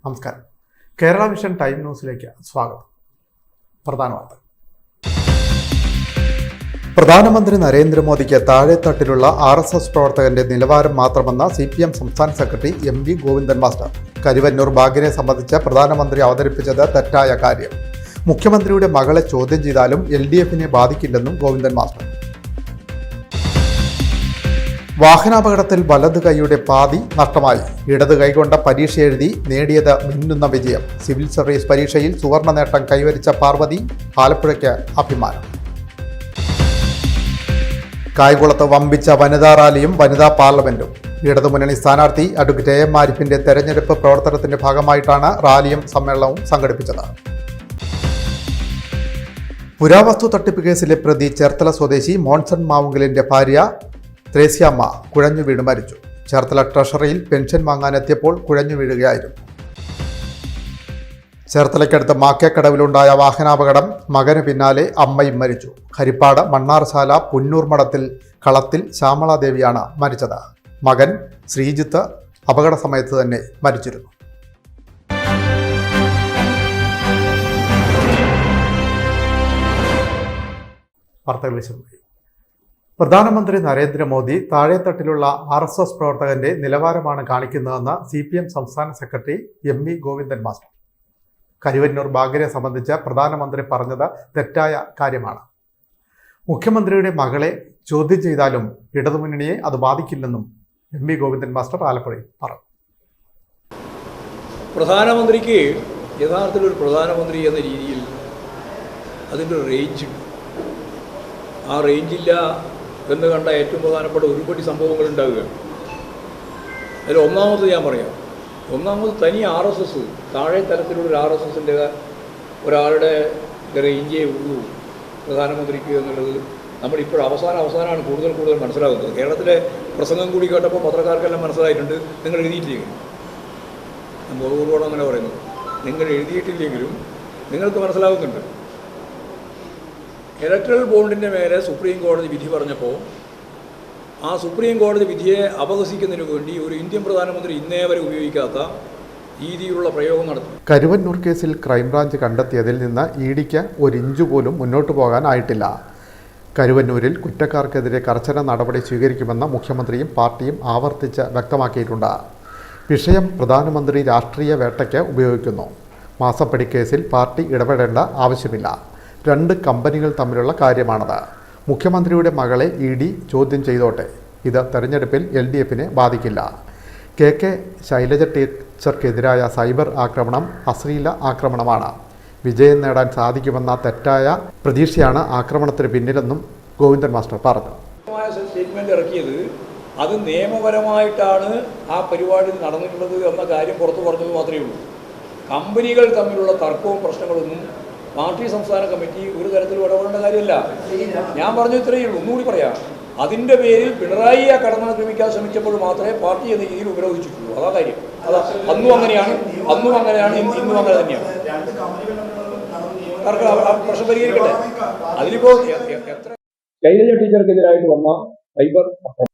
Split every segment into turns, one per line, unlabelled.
നമസ്കാരം. Kerala vision time ന്യൂസിലേക്ക് സ്വാഗതം. പ്രധാന വാർത്തകൾ. പ്രധാനമന്ത്രി നരേന്ദ്രമോദിക്ക് താഴെത്തട്ടിലുള്ള RSS പ്രവർത്തകന്റെ നിലവാരം മാത്രമെന്ന CPM സംസ്ഥാന secretary MV Govindan master. Karuvannur ബാഗിനെ സംബന്ധിച്ച് പ്രധാനമന്ത്രി അവതരിപ്പിച്ചത് തെറ്റായ കാര്യം. മുഖ്യമന്ത്രിയുടെ മകളെ ചോദ്യം ചെയ്താലും LDFനെ ബാധിക്കില്ലെന്നും ഗോവിന്ദൻ മാസ്റ്റർ. വാഹനാപകടത്തിൽ വലതു കൈയുടെ പാതി നഷ്ടമായി. ഇടത് കൈകൊണ്ട പരീക്ഷ എഴുതി നേടിയത് മിന്നുന്ന വിജയം. സിവിൽ സർവീസ് പരീക്ഷയിൽ സുവർണ നേട്ടം കൈവരിച്ച പാർവതി. ആലപ്പുഴയ്ക്ക് അഭിമാനം. കായംകുളത്ത് വമ്പിച്ച വനിതാ റാലിയും വനിതാ പാർലമെന്റും. ഇടതുമുന്നണി സ്ഥാനാർത്ഥി അഡ്വക്കേറ്റ് AM ആരിഫിന്റെ തെരഞ്ഞെടുപ്പ് പ്രവർത്തനത്തിന്റെ ഭാഗമായിട്ടാണ് റാലിയും സമ്മേളനവും സംഘടിപ്പിച്ചത്. പുരാവസ്തു തട്ടിപ്പ് കേസിലെ പ്രതി ചേർത്തല സ്വദേശി മോൺസൺ മാവുങ്കലിന്റെ ഭാര്യ ത്രേസ്യാമ്മ കുഴഞ്ഞു വീണ് മരിച്ചു. ചേർത്തല ട്രഷറിയിൽ പെൻഷൻ വാങ്ങാനെത്തിയപ്പോൾ കുഴഞ്ഞു വീഴുകയായിരുന്നു. ചേർത്തലയ്ക്കടുത്ത് മാക്കേക്കടവിലുണ്ടായ വാഹനാപകടം. മകന് പിന്നാലെ അമ്മയും മരിച്ചു. ഹരിപ്പാട് മണ്ണാർശാല പുന്നൂർ മഠത്തിൽ കളത്തിൽ ശ്യാമളാദേവിയാണ് മരിച്ചത്. മകൻ ശ്രീജിത്ത് അപകട സമയത്ത് തന്നെ മരിച്ചിരുന്നു. വാർത്തകൾ വിശദമായി. പ്രധാനമന്ത്രി നരേന്ദ്രമോദി താഴെത്തട്ടിലുള്ള RSS പ്രവർത്തകന്റെ നിലവാരമാണ് കാണിക്കുന്നതെന്ന് CPM സംസ്ഥാന secretary MV Govindan master. Karuvannur ബാഗിനെ സംബന്ധിച്ച് പ്രധാനമന്ത്രി പറഞ്ഞത് തെറ്റായ കാര്യമാണ്. മുഖ്യമന്ത്രിയുടെ മകളെ ചോദ്യം ചെയ്താലും ഇടതുമുന്നണിയെ അത് ബാധിക്കില്ലെന്നും MV ഗോവിന്ദൻ മാസ്റ്റർ ആലപ്പുഴയിൽ പറഞ്ഞു.
പ്രധാനമന്ത്രിക്ക് യഥാർത്ഥത്തിൽ ഒരു പ്രധാനമന്ത്രി എന്ന രീതിയിൽ അതിൻ്റെ ഒരു റേഞ്ച് ഉണ്ട്. ആ റേഞ്ചില്ല എന്ന് കണ്ട ഏറ്റവും പ്രധാനപ്പെട്ട ഒരുപടി സംഭവങ്ങൾ ഉണ്ടാവുകയാണ്. അതിൽ ഒന്നാമത് ഞാൻ പറയാം. ഒന്നാമത് തനി RSS, താഴെ തലത്തിലുള്ള RSSൻ്റെ ഒരാളുടെ റേഞ്ചേ ഉള്ളൂ പ്രധാനമന്ത്രിക്ക് എന്നുള്ളത് നമ്മളിപ്പോൾ അവസാനമാണ് കൂടുതൽ മനസ്സിലാകുന്നത്. കേരളത്തിലെ പ്രസംഗം കൂടി കേട്ടപ്പോൾ പത്രക്കാർക്കെല്ലാം മനസ്സിലായിട്ടുണ്ട്. നിങ്ങൾ എഴുതിയിട്ടില്ലെങ്കിലും, ഞാൻ ബോധപൂർവ്വമാണ് അങ്ങനെ പറയുന്നത്, നിങ്ങൾ എഴുതിയിട്ടില്ലെങ്കിലും നിങ്ങൾക്ക് മനസ്സിലാകുന്നുണ്ട്. ഇലക്ട്രൽ ബോണ്ടിൻ്റെ മേലെ സുപ്രീം കോടതി വിധി പറഞ്ഞപ്പോൾ ആ സുപ്രീം കോടതി വിധിയെ അപഹസിക്കുന്നതിന് വേണ്ടി ഒരു ഇന്ത്യൻ പ്രധാനമന്ത്രി ഇന്നേ വരെ ഉപയോഗിക്കാത്ത രീതിയിലുള്ള പ്രയോഗം നടത്തി.
കരുവന്നൂർ കേസിൽ ക്രൈംബ്രാഞ്ച് കണ്ടെത്തിയതിൽ നിന്ന് EDക്ക് ഒരിഞ്ചു പോലും മുന്നോട്ട് പോകാനായിട്ടില്ല. കരുവന്നൂരിൽ കുറ്റക്കാർക്കെതിരെ കർശന നടപടി സ്വീകരിക്കുമെന്ന് മുഖ്യമന്ത്രിയും പാർട്ടിയും ആവർത്തിച്ച് വ്യക്തമാക്കിയിട്ടുണ്ട്. വിഷയം പ്രധാനമന്ത്രി രാഷ്ട്രീയ വേട്ടയ്ക്ക് ഉപയോഗിക്കുന്നു. മാസപ്പടി കേസിൽ പാർട്ടി ഇടപെടേണ്ട ആവശ്യമില്ല. 2 കമ്പനികൾ തമ്മിലുള്ള കാര്യമാണത്. മുഖ്യമന്ത്രിയുടെ മകളെ ED ചോദ്യം ചെയ്തോട്ടെ. ഇത് തെരഞ്ഞെടുപ്പിൽ LDFനെ ബാധിക്കില്ല. KK ശൈലജ ടീച്ചർക്കെതിരായ സൈബർ ആക്രമണം അശ്ലീല ആക്രമണമാണ്. വിജയം നേടാൻ സാധിക്കുമെന്ന തെറ്റായ പ്രതീക്ഷയാണ് ആക്രമണത്തിന് പിന്നിലെന്നും ഗോവിന്ദൻ മാസ്റ്റർ പറഞ്ഞു.
സ്റ്റേറ്റ്മെന്റ് ഇറക്കിയത് അത് നിയമപരമായിട്ടാണ് ആ പരിപാടി നടന്നിട്ടുള്ളത് എന്ന കാര്യം പുറത്തു പറഞ്ഞത് മാത്രമേ ഉള്ളൂ. കമ്പനികൾ തമ്മിലുള്ള തർക്കവും പ്രശ്നങ്ങളൊന്നും പാർട്ടി സംസ്ഥാന കമ്മിറ്റി ഒരു തരത്തിലും ഇടപെടേണ്ട കാര്യമല്ല. ഞാൻ പറഞ്ഞു ഇത്രയേ ഉള്ളൂ. ഒന്നുകൂടി പറയാം. അതിൻ്റെ പേരിൽ പിണറായി ആ കടന്നാക്രമിക്കാൻ ശ്രമിച്ചപ്പോൾ മാത്രമേ പാർട്ടി എന്ന രീതിയിൽ ഉപരോധിച്ചിട്ടുള്ളൂ. അതാ കാര്യം. അന്നും അങ്ങനെയാണ്, ഇന്നും അങ്ങനെ തന്നെയാണ്. പ്രശ്നം പരിഹരിക്കട്ടെ. അതിലിപ്പോൾ എത്ര ശൈലജ ടീച്ചർക്കെതിരായിട്ട് വന്ന സൈബർ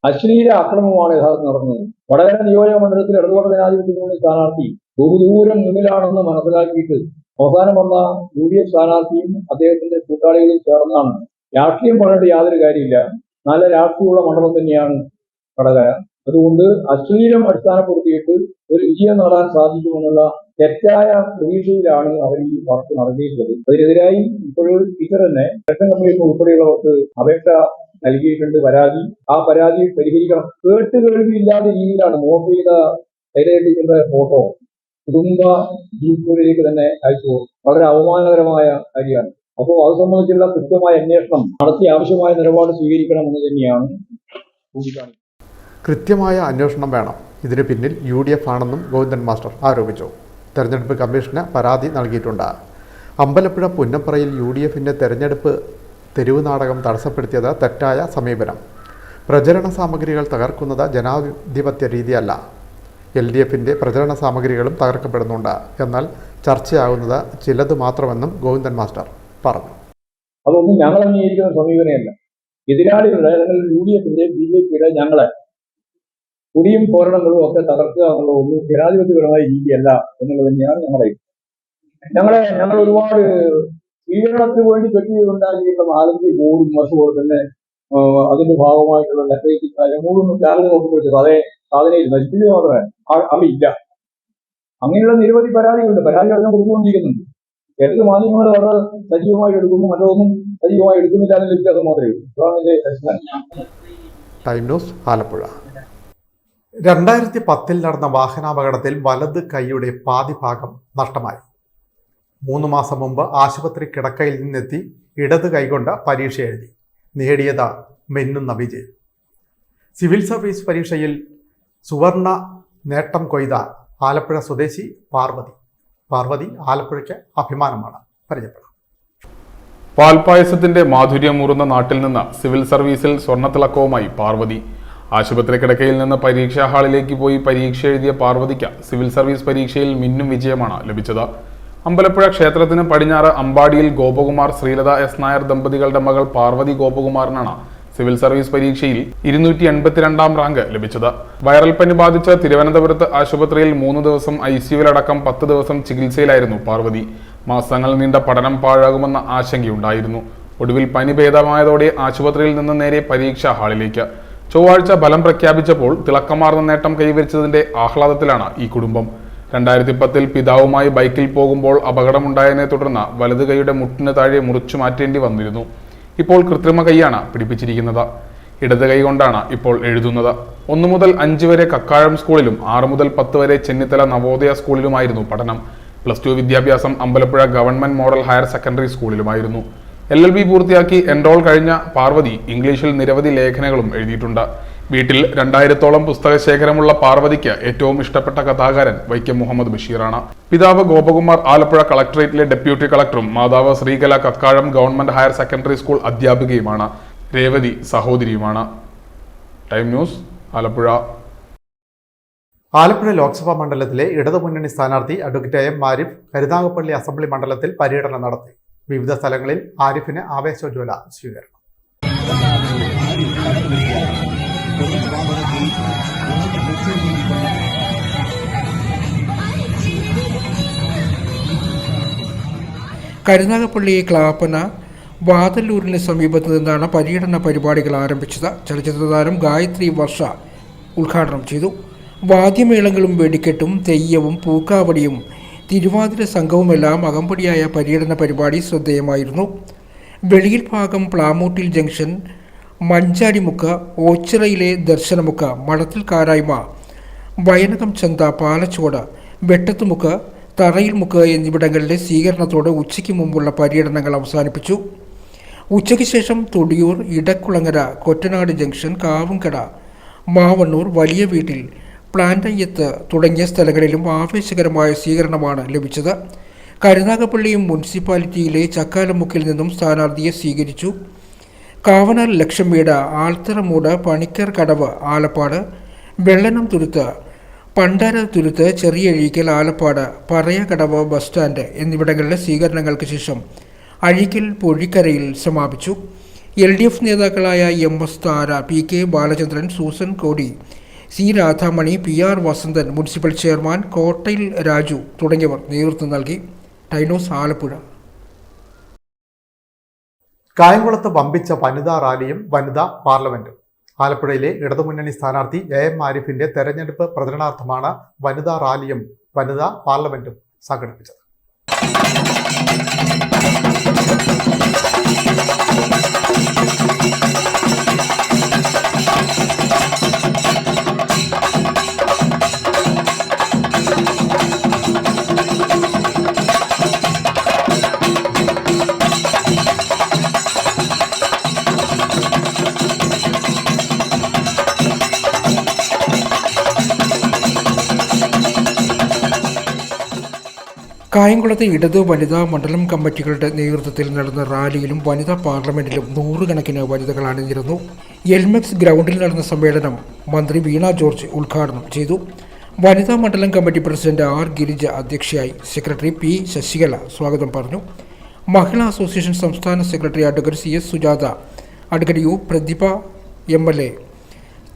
അശ്ലീല ആക്രമണമാണ് യഥാർത്ഥം നടന്നത്. വടകര നിയോജക മണ്ഡലത്തിൽ ഇടതുപക്ഷ ജനാധിപത്യ സ്ഥാനാർത്ഥി ബഹുദൂരം മുന്നിലാണെന്ന് മനസ്സിലാക്കിയിട്ട് അവസാനം വന്ന UDF സ്ഥാനാർത്ഥിയും അദ്ദേഹത്തിന്റെ കൂട്ടാളികളും ചേർന്നാണ്. രാഷ്ട്രീയം പറഞ്ഞിട്ട് യാതൊരു കാര്യമില്ല. നല്ല രാഷ്ട്രീയമുള്ള മണ്ഡലം തന്നെയാണ് വടകര. അതുകൊണ്ട് അശ്ലീലം അടിസ്ഥാനപ്പെടുത്തിയിട്ട് ഒരു വിജയം നേടാൻ സാധിക്കുമെന്നുള്ള തെറ്റായ പ്രതീക്ഷയിലാണ് അവർ ഈ വർക്ക് നടത്തിയിട്ടുള്ളത്. അതിനെതിരായി ഇപ്പോഴും ടീച്ചർ തന്നെ ഇലക്ഷൻ കമ്മീഷൻ ഉൾപ്പെടെയുള്ളവർക്ക് അപേക്ഷ നൽകിയിട്ടുണ്ട്. ആ പരാതി പരിഹരിക്കണം. കേട്ടുകേൾവിയില്ലാത്ത രീതിയിലാണ് മോഫ് ചെയ്ത ശൈലജ ടീച്ചറുടെ ഫോട്ടോ കുടുംബ ഗ്രൂപ്പുകളിലേക്ക് തന്നെ അയച്ചു. വളരെ അവമാനകരമായ കാര്യമാണ്. അപ്പോൾ അത് സംബന്ധിച്ചുള്ള കൃത്യമായ അന്വേഷണം നടത്തി ആവശ്യമായ നിലപാട് സ്വീകരിക്കണമെന്ന് തന്നെയാണ് ചൂണ്ടിക്കാണിക്കുന്നത്.
കൃത്യമായ അന്വേഷണം വേണം. ഇതിന് പിന്നിൽ UDF ആണെന്നും ഗോവിന്ദൻ മാസ്റ്റർ ആരോപിച്ചു. തെരഞ്ഞെടുപ്പ് കമ്മീഷന് പരാതി നൽകിയിട്ടുണ്ട്. അമ്പലപ്പുഴ പുന്നപ്രയിൽ UDFന്റെ തെരഞ്ഞെടുപ്പ് തെരുവ് നാടകം തടസ്സപ്പെടുത്തിയത് തെറ്റായ സമീപനം. പ്രചരണ സാമഗ്രികൾ തകർക്കുന്നത് ജനാധിപത്യ രീതിയല്ല. LDFന്റെ പ്രചരണ സാമഗ്രികളും തകർക്കപ്പെടുന്നുണ്ട്. എന്നാൽ ചർച്ചയാകുന്നത് ചിലത് മാത്രമെന്നും ഗോവിന്ദൻ മാസ്റ്റർ പറഞ്ഞു.
അതൊന്നും ഞങ്ങൾ അംഗീകരിക്കുന്ന സമീപനമല്ല. എതിരാളികളുടെ അല്ലെങ്കിൽ UDFന്റെ BJPയുടെ ഞങ്ങളെ കുടിയും പോരണങ്ങളും ഒക്കെ തകർക്കുക എന്നുള്ള ഒന്നും ജനാധിപത്യപരമായ രീതിയല്ല എന്നുള്ളത് തന്നെയാണ് ഞങ്ങൾ ഒരുപാട് സ്വീകരണത്തിന് വേണ്ടി കെട്ടിയുണ്ടാക്കിയിട്ടുള്ള 4-5 ബോർഡും അതുപോലെ തന്നെ അതിന്റെ ഭാഗമായിട്ടുള്ള ലെറ്ററേറ്റ് കാര്യം മൂന്നും ചാനൽ നോക്കുമ്പോഴത്തേക്ക് അതേ സാധനയിൽ നശിപ്പിക്കുക മാത്രമേ അവയില്ല. അങ്ങനെയുള്ള നിരവധി പരാതികളുണ്ട്. പരാതികൾ ഞാൻ കൊടുത്തുകൊണ്ടിരിക്കുന്നുണ്ട്. ചിലത് മാധ്യമങ്ങൾ വളരെ സജീവമായിട്ട് എടുക്കുന്നു, മറ്റൊന്നും സജീവമായി എടുക്കുന്നില്ല എന്നുള്ള വ്യത്യാസം മാത്രമേ ഉള്ളൂ. അതാണ് എന്റെ അഭിപ്രായം.
Time news Alappuzha. 2010 നടന്ന വാഹനാപകടത്തിൽ വലത് കൈയുടെ പാതി ഭാഗം നഷ്ടമായി. 3 മാസം മുമ്പ് ആശുപത്രി കിടക്കയിൽ നിന്നെത്തി ഇടത് കൈകൊണ്ട് പരീക്ഷ എഴുതി. നേടിയത് മിന്നുന്ന വിജയം. സിവിൽ സർവീസ് പരീക്ഷയിൽ സുവർണ നേട്ടം കൊയ്ത ആലപ്പുഴ സ്വദേശി പാർവതി ആലപ്പുഴയ്ക്ക് അഭിമാനമാണ്. പരിചയപ്പെടാം.
പാൽപായസത്തിന്റെ മാധുര്യമൂറുന്ന നാട്ടിൽ നിന്ന് സിവിൽ സർവീസിൽ സ്വർണ്ണത്തിളക്കവുമായി പാർവതി. ആശുപത്രി കിടക്കയിൽ നിന്ന് പരീക്ഷാ ഹാളിലേക്ക് പോയി പരീക്ഷ എഴുതിയ പാർവതിക്ക് സിവിൽ സർവീസ് പരീക്ഷയിൽ മിന്നും വിജയമാണ് ലഭിച്ചത്. അമ്പലപ്പുഴ ക്ഷേത്രത്തിന് പടിഞ്ഞാറ് അമ്പാടിയിൽ ഗോപകുമാർ ശ്രീലത എസ് നായർ ദമ്പതികളുടെ മകൾ പാർവതി ഗോപകുമാറിനാണ് സിവിൽ സർവീസ് പരീക്ഷയിൽ 282ാം റാങ്ക് ലഭിച്ചത്. വൈറൽ പനി ബാധിച്ച് തിരുവനന്തപുരത്ത് ആശുപത്രിയിൽ 3 ദിവസം ICUവിലടക്കം 10 ദിവസം ചികിത്സയിലായിരുന്നു പാർവതി. മാസങ്ങൾ നീണ്ട പഠനം പാഴാകുമെന്ന ആശങ്കയുണ്ടായിരുന്നു. ഒടുവിൽ പനി ഭേദമായതോടെ ആശുപത്രിയിൽ നിന്ന് നേരെ പരീക്ഷാ ഹാളിലേക്ക്. ചൊവ്വാഴ്ച ഫലം പ്രഖ്യാപിച്ചപ്പോൾ തിളക്കമാർന്ന നേട്ടം കൈവരിച്ചതിന്റെ ആഹ്ലാദത്തിലാണ് ഈ കുടുംബം. 2010 പിതാവുമായി ബൈക്കിൽ പോകുമ്പോൾ അപകടമുണ്ടായതിനെ തുടർന്ന് വലത് കൈയുടെ മുട്ടിന് താഴെ മുറിച്ചു മാറ്റേണ്ടി വന്നിരുന്നു. ഇപ്പോൾ കൃത്രിമ കൈയാണ് പിടിപ്പിച്ചിരിക്കുന്നത്. ഇടത് കൈ കൊണ്ടാണ് ഇപ്പോൾ എഴുതുന്നത്. 1 മുതൽ 5 വരെ കക്കാഴം സ്കൂളിലും 6 മുതൽ 10 വരെ ചെന്നിത്തല നവോദയ സ്കൂളിലുമായിരുന്നു പഠനം. +2 വിദ്യാഭ്യാസം Ambalappuzha government model higher secondary സ്കൂളിലുമായിരുന്നു. LLB പൂർത്തിയാക്കി എൻറോൾ കഴിഞ്ഞ പാർവതി ഇംഗ്ലീഷിൽ നിരവധി ലേഖനങ്ങളും എഴുതിയിട്ടുണ്ട്. വീട്ടിൽ 2000-ഓളം പുസ്തക ശേഖരമുള്ള പാർവതിക്ക് ഏറ്റവും ഇഷ്ടപ്പെട്ട കഥാകാരൻ വൈക്കം മുഹമ്മദ് ബഷീറാണ്. പിതാവ് ഗോപകുമാർ ആലപ്പുഴ കളക്ടറേറ്റിലെ ഡെപ്യൂട്ടി കളക്ടറും മാതാവ് Sreekala Kakkazham government higher secondary school അധ്യാപികയുമാണ്. രേവതി സഹോദരിയുമാണ്. Time news Alappuzha.
ആലപ്പുഴ ലോക്സഭാ മണ്ഡലത്തിലെ ഇടതുമുന്നണി സ്ഥാനാർത്ഥി advocate AM Arif Karunagappally assembly മണ്ഡലത്തിൽ പര്യടനം നടത്തി. വിവിധ സ്ഥലങ്ങളിൽ ആരിഫിന് ആവേശോജ്വല സ്വീകരണം.
കരുനാഗപ്പള്ളി ക്ലാപ്പന വാതല്ലൂരിന് സമീപത്ത് നിന്നാണ് പര്യടന പരിപാടികൾ ആരംഭിച്ചത്. ചലച്ചിത്ര താരം ഗായത്രി വർഷ ഉദ്ഘാടനം ചെയ്തു. വാദ്യമേളങ്ങളും വെടിക്കെട്ടും തെയ്യവും പൂക്കാവടിയും തിരുവാതിര സംഘവുമെല്ലാം അകമ്പടിയായ പര്യടന പരിപാടി ശ്രദ്ധേയമായിരുന്നു. വെളിയിൽ ഭാഗം പ്ലാമൂട്ടിൽ ജംഗ്ഷൻ, മഞ്ചാടിമുക്ക്, ഓച്ചിറയിലെ ദർശനമുക്ക്, മടത്തിൽ കാരായ്മ, വയനകം ചന്ത, പാലച്ചുവട്, വെട്ടത്തുമുക്ക്, തറയിൽ മുക്ക് എന്നിവിടങ്ങളിലെ സ്വീകരണത്തോടെ ഉച്ചയ്ക്ക് മുമ്പുള്ള പര്യടനങ്ങൾ അവസാനിപ്പിച്ചു. ഉച്ചയ്ക്ക് ശേഷം തൊടിയൂർ, ഇടക്കുളങ്ങര, കൊറ്റനാട് ജംഗ്ഷൻ, കാവുംകട, മാവണ്ണൂർ, വലിയ വീട്ടിൽ, പ്ലാന്റയ്യത്ത് തുടങ്ങിയ സ്ഥലങ്ങളിലും ആവേശകരമായ സ്വീകരണമാണ് ലഭിച്ചത്. കരുനാഗപ്പള്ളി മുനിസിപ്പാലിറ്റിയിലെ ചക്കാലമുക്കിൽ നിന്നും സ്ഥാനാർത്ഥിയെ സ്വീകരിച്ചു. കാവനാൽ ലക്ഷംവീട്, ആൽത്തറമൂട്, പണിക്കർ കടവ്, ആലപ്പാട്, വെള്ളനം തുരുത്ത്, പണ്ടാര തുരുത്ത്, ചെറിയഴീക്കൽ, ആലപ്പാട്, പറയകടവ് ബസ് സ്റ്റാൻഡ് എന്നിവിടങ്ങളിലെ സ്വീകരണങ്ങൾക്ക് ശേഷം അഴീക്കൽ പൊഴിക്കരയിൽ സമാപിച്ചു. LDF നേതാക്കളായ MS താര, PK ബാലചന്ദ്രൻ, സൂസൻ കോടി, C Radhamani, PR Vasanthan, municipal chairman കോട്ടയിൽ രാജു തുടങ്ങിയവർ നേതൃത്വം നൽകി. ടൈനോസ് ആലപ്പുഴ.
കായംകുളത്ത് വമ്പിച്ച വനിതാ റാലിയും വനിതാ പാർലമെന്റും. ആലപ്പുഴയിലെ ഇടതുമുന്നണി സ്ഥാനാർത്ഥി AM ആരിഫിന്റെ തെരഞ്ഞെടുപ്പ് പ്രചരണാർത്ഥമാണ് വനിതാ റാലിയും വനിതാ പാർലമെന്റും സംഘടിപ്പിച്ചത്.
കായംകുളത്തെ ഇടത് വനിതാ മണ്ഡലം കമ്മിറ്റികളുടെ നേതൃത്വത്തിൽ നടന്ന റാലിയിലും വനിതാ പാർലമെന്റിലും 100 കണക്കിന് വനിതകൾ അണിനിരന്നു. എൽമെക്സ് ഗ്രൗണ്ടിൽ നടന്ന സമ്മേളനം മന്ത്രി വീണ ജോർജ് ഉദ്ഘാടനം ചെയ്തു. വനിതാ മണ്ഡലം കമ്മിറ്റി പ്രസിഡന്റ് R ഗിരിജ അധ്യക്ഷയായി. സെക്രട്ടറി P ശശികല സ്വാഗതം പറഞ്ഞു. മഹിളാ അസോസിയേഷൻ സംസ്ഥാന secretary advocate CS Sujatha, advocate U Prathibha MLA,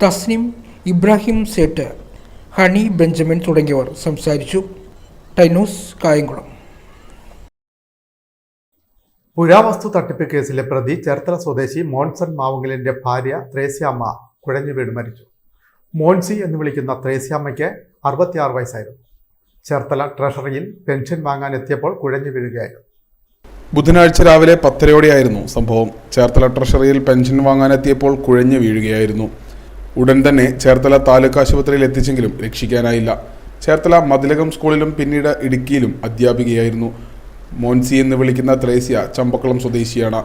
Tasnim Ibrahim Sait, Honey Benjamin തുടങ്ങിയവർ സംസാരിച്ചു. ടൈനൂസ് കായംകുളം.
പുരാവസ്തു തട്ടിപ്പ് കേസിലെ പ്രതി ചേർത്തല സ്വദേശി മോൺസൺ മാവുങ്കലിന്റെ ഭാര്യ ത്രേസ്യാമ്മ കുഴഞ്ഞു വീണ് മരിച്ചു. മോൺസി എന്ന് വിളിക്കുന്ന ത്രേസ്യാമ്മയ്ക്ക് 66 വയസ്സായിരുന്നു. ചേർത്തല ട്രഷറിയിൽ പെൻഷൻ വാങ്ങാൻ എത്തിയപ്പോൾ കുഴഞ്ഞു വീഴുകയായിരുന്നു.
ബുധനാഴ്ച രാവിലെ 10:30 സംഭവം. ചേർത്തല ട്രഷറിയിൽ പെൻഷൻ വാങ്ങാനെത്തിയപ്പോൾ കുഴഞ്ഞു വീഴുകയായിരുന്നു. ഉടൻ തന്നെ ചേർത്തല താലൂക്ക് ആശുപത്രിയിൽ എത്തിച്ചെങ്കിലും രക്ഷിക്കാനായില്ല. ചേർത്തല മതിലകം സ്കൂളിലും പിന്നീട് ഇടുക്കിയിലും അധ്യാപികയായിരുന്നു. മോൻസി എന്ന് വിളിക്കുന്ന ത്രേസ്യ ചമ്പക്കുളം സ്വദേശിയാണ്.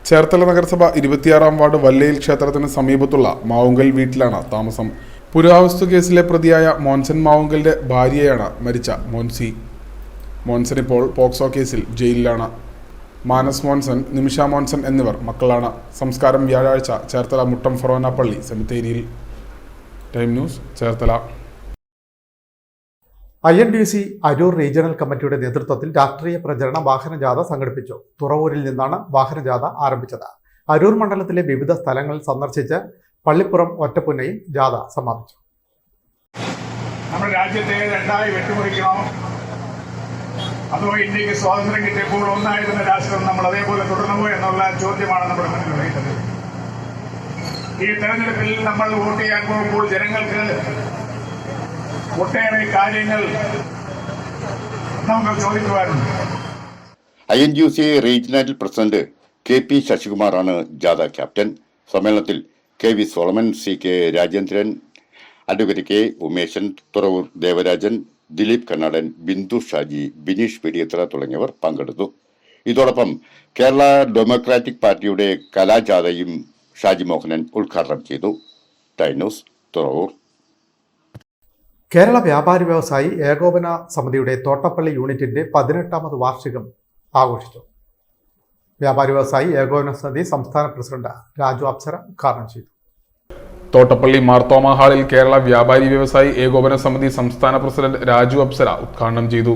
ചേർത്തല നഗരസഭ 26-ാം വാർഡ് വല്ലയിൽ ക്ഷേത്രത്തിന് സമീപത്തുള്ള മാവുങ്കൽ വീട്ടിലാണ് താമസം. പുരാവസ്തു കേസിലെ പ്രതിയായ മോൻസൺ മാവുങ്കലിന്റെ ഭാര്യയാണ് മരിച്ച മോൻസി. മോൻസൺ ഇപ്പോൾ പോക്സോ കേസിൽ ജയിലിലാണ്. മാനസ് മോൻസൺ, നിമിഷ മോൻസൺ എന്നിവർ മക്കളാണ്. സംസ്കാരം വ്യാഴാഴ്ച ചേർത്തല മുട്ടം ഫൊറോന പള്ളി സെമിത്തേരിയിൽ. Time news, Cherthala.
INDC Aroor regional കമ്മിറ്റിയുടെ നേതൃത്വത്തിൽ രാഷ്ട്രീയ പ്രചരണ വാഹനജാഥ സംഘടിപ്പിച്ചു. തുറവൂരിൽ നിന്നാണ് വാഹനജാഥ ആരംഭിച്ചത്. അരൂർ മണ്ഡലത്തിലെ വിവിധ സ്ഥലങ്ങൾ സന്ദർശിച്ച് പള്ളിപ്പുറം ഒറ്റപ്പുന്നയിൽ ജാഥ സമാപിച്ചു.
നമ്മുടെ രാജ്യത്തെ രണ്ടായി വെട്ടിമുറിക്കണോ അതോ ഇന്ത്യക്ക് സ്വാതന്ത്ര്യം കിട്ടിയപ്പോൾ ഒന്നായിരുന്ന രാഷ്ട്രം നമ്മൾ അതേപോലെ തുടരണമോ എന്നുള്ള ചോദ്യമാണ് നമ്മുടെ മുന്നിലുള്ളത്. ഈ തെരഞ്ഞെടുപ്പിൽ നമ്മൾ വോട്ട് ചെയ്യാൻ പോകുമ്പോൾ ജനങ്ങൾക്ക് ഒട്ടേറെ കാര്യങ്ങൾ നമുക്ക് ചോദിക്കുവാനുണ്ട്.
INDC റീജിയണൽ പ്രസിഡന്റ് KP ശശികുമാറാണ് ജാഥ ക്യാപ്റ്റൻ. സമ്മേളനത്തിൽ KV Solomon, CK Rajendran, advocate K Umesan, Thuravoor Devarajan, Dileep Kannadan, Bindu Shaji, Bineesh Vediyathra തുടങ്ങിയവർ പങ്കെടുത്തു. ഇതോടൊപ്പം കേരള ഡെമോക്രാറ്റിക് പാർട്ടിയുടെ കലാജാഥയും ഷാജി മോഹനൻ ഉദ്ഘാടനം ചെയ്തു. ടൈനൂസ്, തുറവൂർ.
കേരള വ്യാപാരി വ്യവസായി ഏകോപന സമിതിയുടെ തോട്ടപ്പള്ളി യൂണിറ്റിന്റെ 18ാമത് വാർഷികം ആഘോഷിച്ചു. വ്യാപാരി വ്യവസായി ഏകോപന സമിതി സംസ്ഥാന പ്രസിഡന്റ് രാജു അപ്സര ഉദ്ഘാടനം ചെയ്തു.
തോട്ടപ്പള്ളി മാർത്തോമ ഹാളിൽ കേരള വ്യാപാരി വ്യവസായി ഏകോപന സമിതി സംസ്ഥാന പ്രസിഡന്റ് രാജു അപ്സര ഉദ്ഘാടനം ചെയ്തു.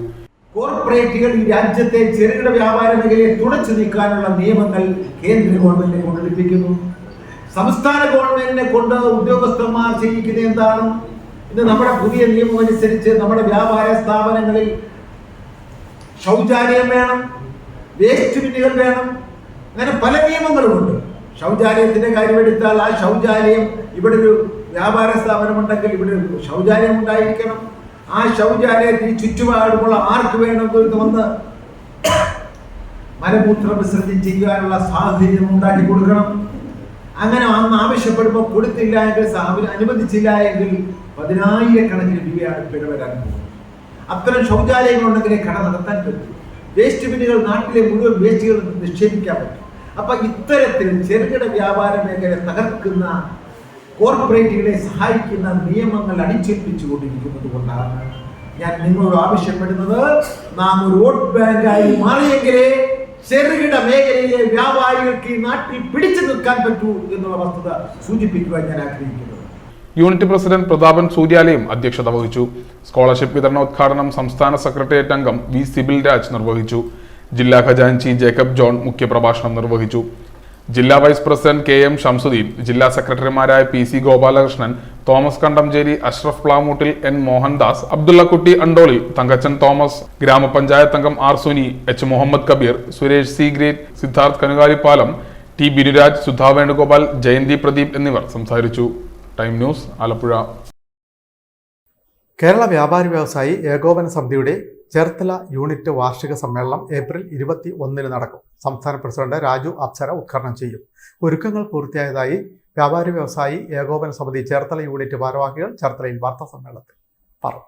കോർപ്പറേറ്റുകൾ ഈ രാജ്യത്തെ ചെറുകിട വ്യാപാര മേഖലയെ തുടച്ചു നീക്കാനുള്ള നിയമങ്ങൾ കേന്ദ്ര ഗവൺമെന്റിനെ കൊണ്ടിരിപ്പിക്കുന്നു. സംസ്ഥാന ഗവൺമെന്റിനെ കൊണ്ട് ഉദ്യോഗസ്ഥന്മാർ ചെയ്യിക്കുന്നത് എന്താണ്? ഇന്ന് നമ്മുടെ പുതിയ നിയമം അനുസരിച്ച് നമ്മുടെ വ്യാപാര സ്ഥാപനങ്ങളിൽ ശൗചാലയം വേണം, വേസ്റ്റ് ബിന്നുകൾ വേണം, അങ്ങനെ പല നിയമങ്ങളുമുണ്ട്. ശൗചാലയത്തിന്റെ കാര്യമെടുത്താൽ ആ ശൗചാലയം, ഇവിടെ ഒരു വ്യാപാര സ്ഥാപനമുണ്ടെങ്കിൽ ഇവിടെ ഒരു ശൗചാലയം ഉണ്ടായിരിക്കണം. ആ ശൗചാലയത്തിന് ചുറ്റുപാടുമുള്ള ആർക്ക് വേണമെന്ന് വന്ന് മലമൂത്ര വിസർജനം ചെയ്യാനുള്ള സാഹചര്യം ഉണ്ടാക്കി കൊടുക്കണം. അങ്ങനെ അന്ന് ആവശ്യപ്പെടുമ്പോൾ കൊടുത്തില്ല എങ്കിൽ, അനുവദിച്ചില്ല എങ്കിൽ 10,000-കണക്കിന് രൂപയാണ് പിഴ വരാൻ പോകുന്നത്. അത്തരം ശൗചാലയങ്ങളുണ്ടെങ്കിലേ കട നടത്താൻ പറ്റും. വേസ്റ്റ് ബിന്നുകൾ, നാട്ടിലെ മുഴുവൻ വേസ്റ്റുകൾ നിക്ഷേപിക്കാൻ പറ്റും. അപ്പൊ ഇത്തരത്തിൽ ചെറുകിട വ്യാപാര മേഖല തകർക്കുന്ന കോർപ്പറേറ്റുകളെ സഹായിക്കുന്ന നിയമങ്ങൾ അടിച്ചേൽപ്പിച്ചുകൊണ്ടിരിക്കുന്നത് കൊണ്ടാണ് ഞാൻ നിങ്ങളോട് ആവശ്യപ്പെടുന്നത്, നാം ഒരു വോട്ട് ബാങ്കായി മാറിയെങ്കിലേ ചെറുകിട മേഖലയിലെ വ്യാപാരികൾക്ക് ഈ നാട്ടിൽ പിടിച്ചു നിൽക്കാൻ പറ്റൂ എന്നുള്ള വസ്തുത സൂചിപ്പിക്കുവാൻ ഞാൻ ആഗ്രഹിക്കുന്നത്.
യൂണിറ്റ് പ്രസിഡന്റ് പ്രതാപൻ സൂര്യാലയം അധ്യക്ഷത വഹിച്ചു. സ്കോളർഷിപ്പ് വിതരണോദ്ഘാടനം സംസ്ഥാന സെക്രട്ടേറിയറ്റ് അംഗം വി സിബിൽ രാജ് നിർവഹിച്ചു. ജില്ലാ ഖജാൻചി ജേക്കബ് ജോൺ മുഖ്യപ്രഭാഷണം നിർവഹിച്ചു. ജില്ലാ വൈസ് പ്രസിഡന്റ് KM ഷംസുദ്ദീൻ, ജില്ലാ സെക്രട്ടറിമാരായ PC ഗോപാലകൃഷ്ണൻ, തോമസ് കണ്ടംചേരി, അഷ്റഫ് പ്ലാമൂട്ടിൽ, N മോഹൻദാസ്, അബ്ദുള്ളക്കുട്ടി അണ്ടോളി, തങ്കച്ചൻ തോമസ്, ഗ്രാമപഞ്ചായത്ത് അംഗം R Suni, H Muhammad Kabeer, Suresh C great, Siddharth Kanukalippalam, T Binuraj, Sudha Venugopal, Jayanthi Pradeep എന്നിവർ സംസാരിച്ചു. Time news, Alappuzha.
കേരള വ്യാപാരി വ്യവസായി ഏകോപന സമിതിയുടെ ചേർത്തല യൂണിറ്റ് വാർഷിക സമ്മേളനം ഏപ്രിൽ 21 നടക്കും. സംസ്ഥാന പ്രസിഡന്റ് രാജു അപ്സര ഉദ്ഘാടനം ചെയ്യും. ഒരുക്കങ്ങൾ പൂർത്തിയായതായി വ്യാപാരി വ്യവസായി ഏകോപന സമിതി ചേർത്തല യൂണിറ്റ് ഭാരവാഹികൾ ചേർത്തലയിൽ വാർത്താ സമ്മേളനത്തിൽ പറഞ്ഞു.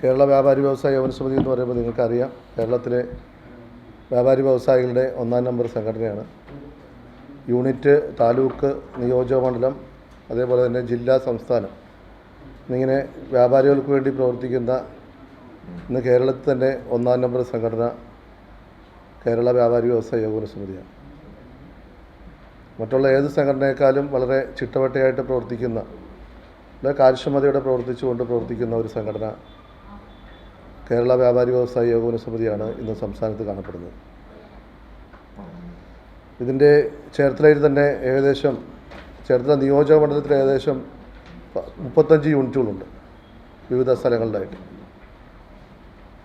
കേരള വ്യാപാരി വ്യവസായി ഏകോപന സമിതി എന്ന് പറയുമ്പോൾ നിങ്ങൾക്കറിയാം, കേരളത്തിലെ വ്യാപാരി വ്യവസായികളുടെ 1-ാം നമ്പർ സംഘടനയാണ്. യൂണിറ്റ്, താലൂക്ക്, നിയോജകമണ്ഡലം, അതേപോലെ തന്നെ ജില്ലാ, സംസ്ഥാനം എന്നിങ്ങനെ വ്യാപാരികൾക്ക് വേണ്ടി പ്രവർത്തിക്കുന്ന ഇന്ന് കേരളത്തിൽ തന്നെ 1-ാം നമ്പർ സംഘടന കേരള വ്യാപാരി വ്യവസായി ഏകോപന സമിതിയാണ്. മറ്റുള്ള ഏത് സംഘടനയെക്കാളും വളരെ ചിട്ടവട്ടയായിട്ട് പ്രവർത്തിക്കുന്ന, വളരെ കാര്യക്ഷമതയോടെ പ്രവർത്തിക്കുന്ന ഒരു സംഘടന കേരള വ്യാപാരി വ്യവസായി ഏകോപന സമിതിയാണ് ഇന്ന് സംസ്ഥാനത്ത് കാണപ്പെടുന്നത്. ഇതിൻ്റെ ചേർത്തലയിൽ തന്നെ ചേർത്തല നിയോജക മണ്ഡലത്തിൽ 35 യൂണിറ്റുകളുണ്ട് വിവിധ സ്ഥലങ്ങളിലായിട്ട്.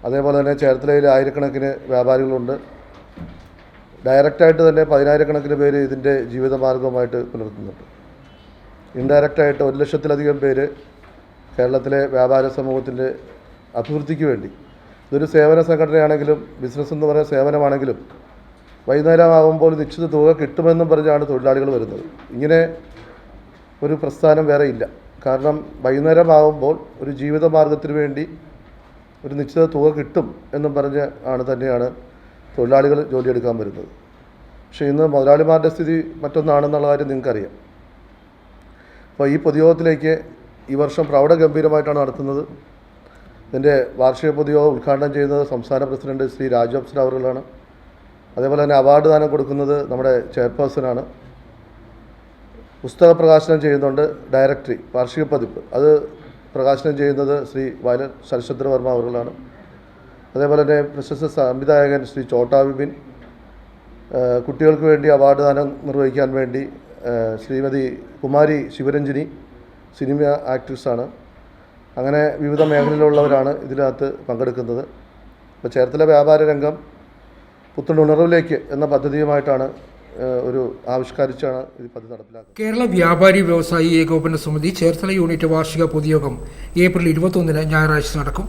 അതേപോലെ തന്നെ ചേർത്തലയിൽ ആയിരക്കണക്കിന് വ്യാപാരികളുണ്ട്. ഡയറക്റ്റായിട്ട് തന്നെ 10,000-കണക്കിന് പേര് ഇതിൻ്റെ ജീവിതമാർഗവുമായിട്ട് പുലർത്തുന്നുണ്ട്. ഇൻഡയറക്റ്റായിട്ട് 1 ലക്ഷത്തിലധികം പേര് കേരളത്തിലെ വ്യാപാര സമൂഹത്തിൻ്റെ അഭിവൃദ്ധിക്ക് വേണ്ടി, ഇതൊരു സേവന സംഘടനയാണെങ്കിലും ബിസിനസ് എന്ന് പറയുന്ന സേവനമാണെങ്കിലും വൈകുന്നേരമാകുമ്പോൾ നിശ്ചിത തുക കിട്ടുമെന്നും പറഞ്ഞാണ് തൊഴിലാളികൾ വരുന്നത്. ഇങ്ങനെ ഒരു പ്രസ്ഥാനം വേറെ ഇല്ല. കാരണം വൈകുന്നേരമാകുമ്പോൾ ഒരു ജീവിതമാർഗത്തിന് വേണ്ടി ഒരു നിശ്ചിത തുക കിട്ടും എന്നും പറഞ്ഞ് തന്നെയാണ് തൊഴിലാളികൾ ജോലിയെടുക്കാൻ വരുന്നത്. പക്ഷേ ഇന്ന് മുതലാളിമാരുടെ സ്ഥിതി മറ്റൊന്നാണെന്നുള്ള കാര്യം നിങ്ങൾക്കറിയാം. അപ്പോൾ ഈ പൊതുയോഗത്തിലേക്ക് ഈ വർഷം പ്രൗഢഗംഭീരമായിട്ടാണ് നടത്തുന്നത്. ഇതിൻ്റെ വാർഷിക പൊതുയോഗം ഉദ്ഘാടനം ചെയ്യുന്നത് സംസ്ഥാന പ്രസിഡന്റ് ശ്രീ രാജു അപ്സര അവറുകളാണ്. അതേപോലെ തന്നെ അവാർഡ് ദാനം കൊടുക്കുന്നത് നമ്മുടെ ചെയർപേഴ്സണാണ്. പുസ്തക പ്രകാശനം ചെയ്യുന്നുണ്ട് ഡയറക്ടറി വാർഷിക പതിപ്പ്, അത് പ്രകാശനം ചെയ്യുന്നത് ശ്രീ വയലർ ശരത്ചന്ദ്ര വർമ്മ അവറുകളാണ്. അതേപോലെ തന്നെ പ്രശസ്ത സംവിധായകൻ ശ്രീ ചോട്ടാ വിപിൻ, കുട്ടികൾക്ക് വേണ്ടി അവാർഡ് ദാനം നിർവഹിക്കാൻ വേണ്ടി ശ്രീമതി കുമാരി ശിവരഞ്ജിനി സിനിമ ആക്ട്രസ്സാണ്. അങ്ങനെ വിവിധ മേഖലയിലുള്ളവരാണ് ഇതിനകത്ത് പങ്കെടുക്കുന്നത്. ഇപ്പോൾ ചേർത്തല വ്യാപാര രംഗം പുത്തനുണർവിലേക്ക് എന്ന പദ്ധതിയുമായിട്ടാണ് ഒരു ആവിഷ്കരിച്ചാണ് ഈ പദ്ധതി നടപ്പിലാക്കുന്നത്.
കേരള വ്യാപാരി വ്യവസായി ഏകോപന സമിതി ചേർത്തല യൂണിറ്റ് വാർഷിക പൊതുയോഗം ഏപ്രിൽ 21 ഞായറാഴ്ച നടക്കും.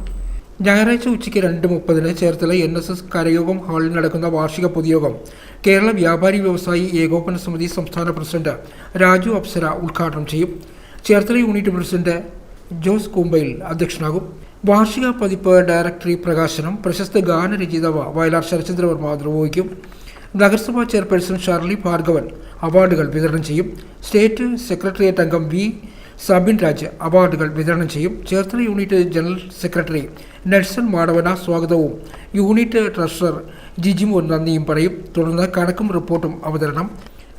ഞായറാഴ്ച ഉച്ചയ്ക്ക് 2:30 ചേർത്തല NSS കരയോഗം ഹാളിൽ നടക്കുന്ന വാർഷിക പൊതുയോഗം കേരള വ്യാപാരി വ്യവസായി ഏകോപന സമിതി സംസ്ഥാന പ്രസിഡന്റ് രാജു അപ്സര ഉദ്ഘാടനം ചെയ്യും. ചേർത്തല യൂണിറ്റ് പ്രസിഡന്റ് ജോസ് കൂമ്പയിൽ അധ്യക്ഷനാകും. വാർഷിക പതിപ്പ് ഡയറക്ടറി പ്രകാശനം പ്രശസ്ത ഗാനരചയിതാവ് വയലാർ ശരത്ചന്ദ്രവർമ്മ നിർവഹിക്കും. നഗരസഭാ ചെയർപേഴ്സൺ ഷാർലി ഭാർഗവൻ അവാർഡുകൾ വിതരണം ചെയ്യും. സ്റ്റേറ്റ് സെക്രട്ടേറിയറ്റ് അംഗം വി സബിൻ രാജ് അവാർഡുകൾ വിതരണം ചെയ്യും. Cherthala unit general secretary Nelson Madavana സ്വാഗതവും യൂണിറ്റ് ട്രഷറർ ജിജിമോൻ നന്ദിയും പറയും. തുടർന്ന് കണക്കും റിപ്പോർട്ടും അവതരണം.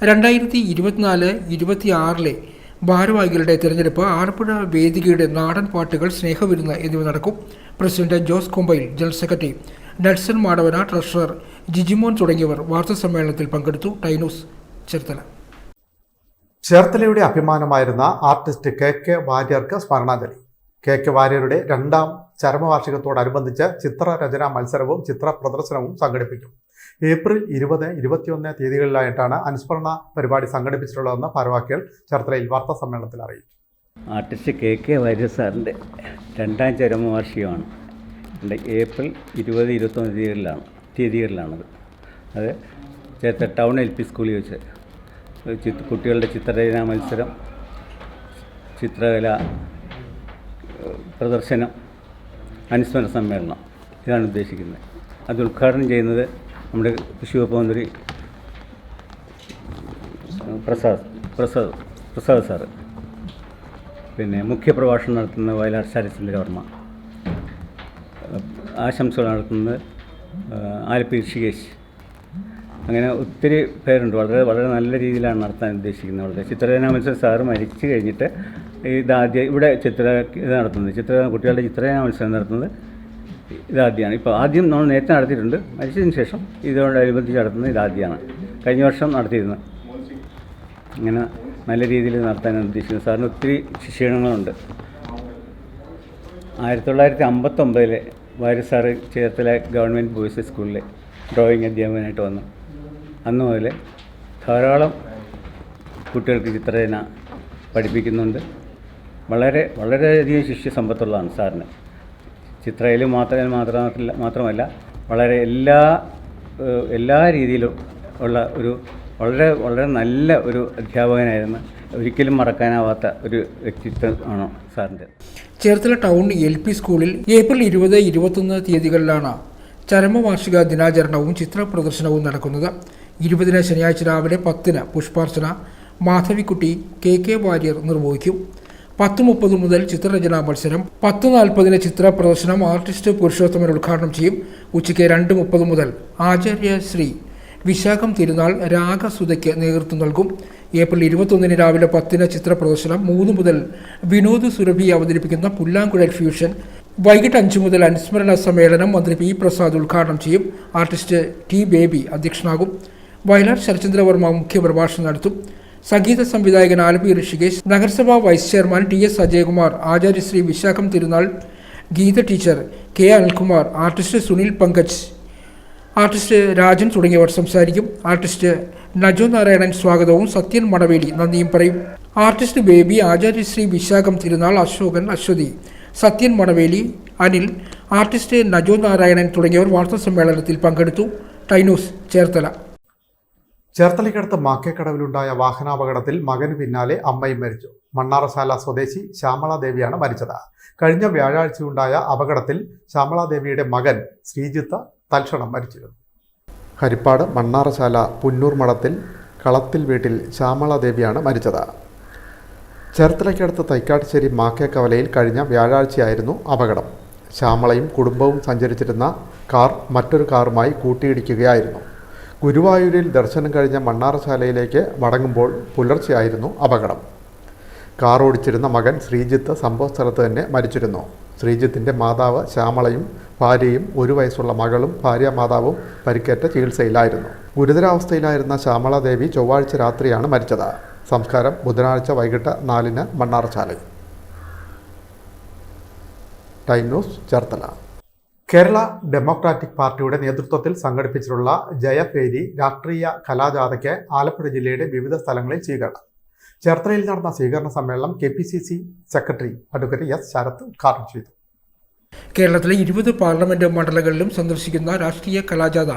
2024-26 ഭാരവാഹികളുടെ തിരഞ്ഞെടുപ്പ്, ആലപ്പുഴ വേദികയുടെ നാടൻ പാട്ടുകൾ, സ്നേഹവിരുന്ന് എന്നിവ നടക്കും. President Jose Kombayil, general secretary Nelson Madavana, treasurer Jijimon തുടങ്ങിയവർ വാർത്താസമ്മേളനത്തിൽ പങ്കെടുത്തു. ടൈനൂസ് ചേർത്തല.
ചേർത്തലയുടെ അഭിമാനമായിരുന്ന ആർട്ടിസ്റ്റ് KK വാര്യർക്ക് സ്മരണാഞ്ജലി. KK വാര്യരുടെ 2ാം ചരമവാർഷികത്തോടനുബന്ധിച്ച് ചിത്രരചനാ മത്സരവും ചിത്ര പ്രദർശനവും സംഘടിപ്പിക്കും. ഏപ്രിൽ 20, 21 തീയതികളിലായിട്ടാണ് അനുസ്മരണ പരിപാടി സംഘടിപ്പിച്ചിട്ടുള്ളതെന്ന് ഭാരവാഹികൾ ചേർത്തലയിൽ വാർത്താസമ്മേളനത്തിൽ അറിയിച്ചു.
ആർട്ടിസ്റ്റ് KK വാര്യർ സാറിൻ്റെ 2ാം ചരമവാർഷികമാണ്. ഏപ്രിൽ 20, 21 തീയതികളിലാണത്. അത് ചേർത്തല ടൗൺ LP സ്കൂളിൽ വെച്ച് കുട്ടികളുടെ ചിത്രരചനാ മത്സരം, ചിത്രകല പ്രദർശനം, അനുസ്മരണ സമ്മേളനം, ഇതാണ് ഉദ്ദേശിക്കുന്നത്. അത് ഉദ്ഘാടനം ചെയ്യുന്നത് നമ്മുടെ കൃഷി വകുപ്പ് മന്ത്രി പ്രസാദ് സാറ്. പിന്നെ മുഖ്യപ്രഭാഷണം നടത്തുന്നത് വയലാർ ശരത്ചന്ദ്ര വർമ്മ. ആശംസകൾ നടത്തുന്നത് ആലപ്പി ഋഷികേശ്. അങ്ങനെ ഒത്തിരി പേരുണ്ട്. വളരെ നല്ല രീതിയിലാണ് നടത്താൻ ഉദ്ദേശിക്കുന്നത്. വളരെ ചിത്രരചനാ മത്സരം സാറ് മരിച്ചു കഴിഞ്ഞിട്ട് ഇതാദ്യം ഇവിടെ കുട്ടികളുടെ ചിത്രരചനാ മത്സരം നടത്തുന്നത് ഇതാദ്യമാണ്. ഇപ്പോൾ ആദ്യം നമ്മൾ നേരത്തെ നടത്തിയിട്ടുണ്ട്. മരിച്ചതിന് ശേഷം ഇതോടനുബന്ധിച്ച് നടത്തുന്നത് ഇതാദ്യമാണ്. കഴിഞ്ഞ വർഷം നടത്തിയിരുന്നത്. ഇങ്ങനെ നല്ല രീതിയിൽ നടത്താനാണ് ഉദ്ദേശിക്കുന്നത്. സാറിന് ഒത്തിരി ശിക്ഷണങ്ങളുണ്ട്. 1959 Warrier sir Cherthala government boys സ്കൂളിലെ ഡ്രോയിങ് അധ്യാപകനായിട്ട് വന്നു. അന്ന് മുതൽ ധാരാളം കുട്ടികൾക്ക് ചിത്രരചന പഠിപ്പിക്കുന്നുണ്ട്. വളരെയധികം ശിഷ്യ സമ്പത്തുള്ളതാണ് സാറിന്. ചിത്രയിൽ മാത്രമല്ല വളരെ എല്ലാ രീതിയിലും ഉള്ള ഒരു വളരെ നല്ല ഒരു അധ്യാപകനായിരുന്നു. ഒരിക്കലും മറക്കാനാവാത്ത ഒരു വ്യക്തിത്വമാണ് സാറിൻ്റെ.
ചേർത്തല ടൗൺ LP സ്കൂളിൽ ഏപ്രിൽ 20, 21 തീയതികളിലാണ് ചരമവാർഷിക ദിനാചരണവും ചിത്ര പ്രദർശനവും നടക്കുന്നത്. 20 ശനിയാഴ്ച രാവിലെ 10 പുഷ്പാർച്ചന മാധവിക്കുട്ടി KK വാര്യർ നിർവഹിക്കും. 10:30 മുതൽ ചിത്രരചനാ മത്സരം, 10:40 ചിത്ര പ്രദർശനം ആർട്ടിസ്റ്റ് പുരുഷോത്തമൻ ഉദ്ഘാടനം ചെയ്യും. ഉച്ചയ്ക്ക് 2:30 മുതൽ ആചാര്യ ശ്രീ വിശാഖം തിരുനാൾ രാഗസുധയ്ക്ക് നേതൃത്വം നൽകും. ഏപ്രിൽ 21 രാവിലെ 10 ചിത്ര പ്രദർശനം, 3 മുതൽ വിനോദ് സുരഭി അവതരിപ്പിക്കുന്ന പുല്ലാങ്കുഴൽ ഫ്യൂഷൻ, വൈകിട്ട് 5 മുതൽ അനുസ്മരണ സമ്മേളനം മന്ത്രി P. പ്രസാദ് ഉദ്ഘാടനം ചെയ്യും. Artist T. ബേബി അധ്യക്ഷനാകും. വയലാർ ശരത്ചന്ദ്ര വർമ്മ മുഖ്യപ്രഭാഷണം നടത്തും. സംഗീത സംവിധായകൻ ആലപ്പി ഋഷികേശ്, നഗരസഭാ vice chairman TS Ajayakumar, Acharyasree Vishakham Thirunal, Geetha teacher, K Anilkumar, artist Sunil Pankaj, artist Rajan തുടങ്ങിയവർ സംസാരിക്കും. ആർട്ടിസ്റ്റ് നജോ നാരായണൻ സ്വാഗതവും സത്യൻ മണവേലി നന്ദിയും പറയും. ആർട്ടിസ്റ്റ് ബേബി, ആചാര്യശ്രീ വിശാഖം തിരുനാൾ, അശോകൻ, അശ്വതി, സത്യൻ മണവേലി, അനിൽ, ആർട്ടിസ്റ്റ് നജോ നാരായണൻ തുടങ്ങിയവർ വാർത്താ സമ്മേളനത്തിൽ പങ്കെടുത്തു. ടൈനൂസ്, ചേർത്തല.
ചേർത്തലയ്ക്കടുത്ത് മാക്കേക്കടവിലുണ്ടായ വാഹനാപകടത്തിൽ മകന് പിന്നാലെ അമ്മയും മരിച്ചു. മണ്ണാറശാല സ്വദേശി ശ്യാമളാദേവിയാണ് മരിച്ചത്. കഴിഞ്ഞ വ്യാഴാഴ്ചയുണ്ടായ അപകടത്തിൽ ശ്യാമളാദേവിയുടെ മകൻ ശ്രീജിത്ത് തൽക്ഷണം മരിച്ചിരുന്നു. ഹരിപ്പാട് മണ്ണാറശാല പുന്നൂർ മഠത്തിൽ കളത്തിൽ വീട്ടിൽ ശ്യാമളാദേവിയാണ് മരിച്ചത്. ചേർത്തലയ്ക്കടുത്ത് തൈക്കാട്ടുശ്ശേരി മാക്കേക്കവലയിൽ കഴിഞ്ഞ വ്യാഴാഴ്ചയായിരുന്നു അപകടം. ശ്യാമളയും കുടുംബവും സഞ്ചരിച്ചിരുന്ന കാർ മറ്റൊരു കാറുമായി കൂട്ടിയിടിക്കുകയായിരുന്നു. ഗുരുവായൂരിൽ ദർശനം കഴിഞ്ഞ മണ്ണാറശാലയിലേക്ക് മടങ്ങുമ്പോൾ പുലർച്ചെയായിരുന്നു അപകടം. കാർ ഓടിച്ചിരുന്ന മകൻ ശ്രീജിത്ത് സംഭവസ്ഥലത്ത് തന്നെ മരിച്ചിരുന്നു. ശ്രീജിത്തിൻ്റെ മാതാവ് ശ്യാമളയും ഭാര്യയും 1 വയസ്സുള്ള മകളും ഭാര്യാമാതാവും പരിക്കേറ്റ ചികിത്സയിലായിരുന്നു. ഗുരുതരാവസ്ഥയിലായിരുന്ന ശ്യാമളാദേവി ചൊവ്വാഴ്ച രാത്രിയാണ് മരിച്ചത്. സംസ്കാരം ബുധനാഴ്ച വൈകിട്ട് 4-ന് മണ്ണാറശാലയിൽ. Time news, Cherthala. Kerala democratic പാർട്ടിയുടെ നേതൃത്വത്തിൽ സംഘടിപ്പിച്ചിട്ടുള്ള ജയഫേരി രാഷ്ട്രീയ കലാജാഥയ്ക്ക് ആലപ്പുഴ ജില്ലയുടെ വിവിധ സ്ഥലങ്ങളിൽ സ്വീകരണം. ചേർത്തലയിൽ നടന്ന സ്വീകരണ സമ്മേളനം KPCC secretary advocate S Sarath ഉദ്ഘാടനം ചെയ്തു.
കേരളത്തിലെ 20 പാർലമെന്റ് മണ്ഡലങ്ങളിലും സന്ദർശിക്കുന്ന രാഷ്ട്രീയ കലാജാഥ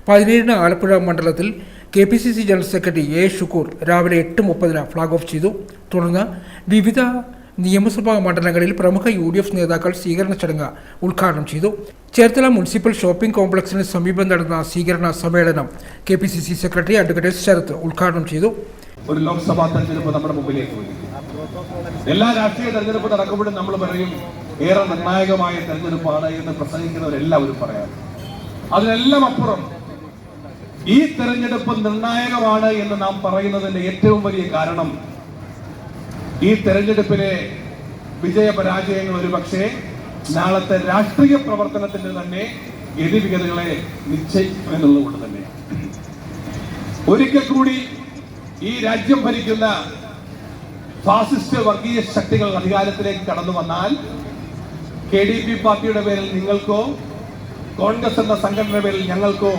17-ന് ആലപ്പുഴ മണ്ഡലത്തിൽ KPCC general secretary A Shukoor രാവിലെ 8:30-ന് ഫ്ലാഗ് ഓഫ് ചെയ്തു. തുടർന്ന് വിവിധ നിയമസഭാ മണ്ഡലങ്ങളിൽ പ്രമുഖ UDF നേതാക്കൾ സ്വീകരണ ചടങ്ങ് ഉദ്ഘാടനം ചെയ്തു. ചേർത്തല മുനിസിപ്പൽ ഷോപ്പിംഗ് കോംപ്ലക്സിന് സമീപം നടന്ന സ്വീകരണ സമ്മേളനം KPCC secretary advocate S Sarath ഉദ്ഘാടനം ചെയ്തു.
ഒരു ലോക്സഭാ തെരഞ്ഞെടുപ്പ് നമ്മുടെ മുമ്പിലേക്ക് വരും. എല്ലാ രാഷ്ട്രീയ തെരഞ്ഞെടുപ്പ് നടക്കുമ്പോഴും നമ്മൾ പറയും ഏറെ നിർണായകമായ തെരഞ്ഞെടുപ്പാണ് എന്ന് പ്രസംഗിക്കുന്നവരെല്ലാവരും പറയാം. അതിനെല്ലാം അപ്പുറം ഈ തെരഞ്ഞെടുപ്പ് നിർണായകമാണ് എന്ന് നാം പറയുന്നതിന്റെ ഏറ്റവും വലിയ കാരണം ഈ തെരഞ്ഞെടുപ്പിലെ വിജയപരാജയങ്ങൾ ഒരു പക്ഷേ നാളത്തെ രാഷ്ട്രീയ പ്രവർത്തനത്തിന്റെ തന്നെ ഗതിവിഗതികളെ നിശ്ചയിക്കും എന്നുള്ളതുകൊണ്ട് തന്നെ ഒരിക്കൽ കൂടി ഈ രാജ്യം ഭരിക്കുന്ന ഫാസിസ്റ്റ് വർഗീയ ശക്തികൾ അധികാരത്തിലേക്ക് കടന്നു വന്നാൽ KDP പാർട്ടിയുടെ പേരിൽ നിങ്ങൾക്കോ കോൺഗ്രസ് എന്ന സംഘടനയുടെ പേരിൽ ഞങ്ങൾക്കോ